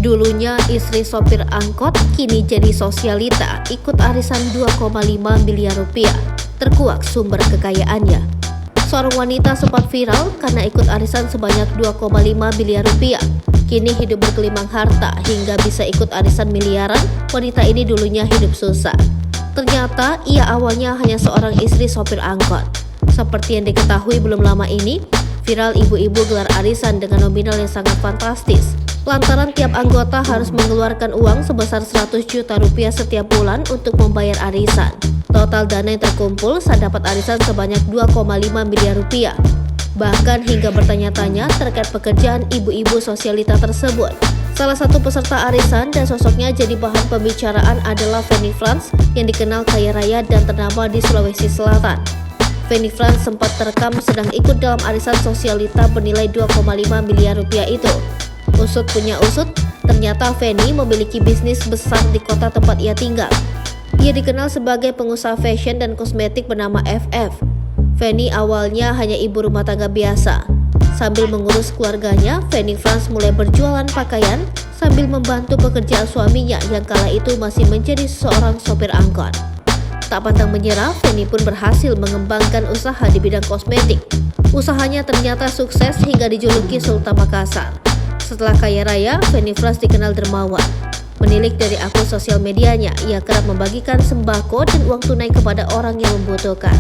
Dulunya istri sopir angkot, kini jadi sosialita, ikut arisan 2,5 miliar rupiah. Terkuak sumber kekayaannya. Seorang wanita sempat viral karena ikut arisan sebanyak 2,5 miliar rupiah. Kini hidup berkelimang harta hingga bisa ikut arisan miliaran. Wanita ini dulunya hidup susah. Ternyata ia awalnya hanya seorang istri sopir angkot. Seperti yang diketahui belum lama ini, viral ibu-ibu gelar arisan dengan nominal yang sangat fantastis. Lantaran tiap anggota harus mengeluarkan uang sebesar 100 juta rupiah setiap bulan untuk membayar arisan. Total dana yang terkumpul saat dapat arisan sebanyak 2,5 miliar rupiah. Bahkan hingga bertanya-tanya terkait pekerjaan ibu-ibu sosialita tersebut. Salah satu peserta arisan dan sosoknya jadi bahan pembicaraan adalah Fanny Frans yang dikenal kaya raya dan ternama di Sulawesi Selatan. Fanny Frans sempat terekam sedang ikut dalam arisan sosialita bernilai 2,5 miliar rupiah itu. Usut punya usut, ternyata Fanny memiliki bisnis besar di kota tempat ia tinggal. Ia dikenal sebagai pengusaha fashion dan kosmetik bernama FF. Fanny awalnya hanya ibu rumah tangga biasa. Sambil mengurus keluarganya, Fanny Frans mulai berjualan pakaian sambil membantu pekerjaan suaminya yang kala itu masih menjadi seorang sopir angkot. Tak pantang menyerah, Fanny pun berhasil mengembangkan usaha di bidang kosmetik. Usahanya ternyata sukses hingga dijuluki Sultan Makassar. Setelah kaya raya, Fanny Frans dikenal dermawan. Menilik dari akun sosial medianya, ia kerap membagikan sembako dan uang tunai kepada orang yang membutuhkan.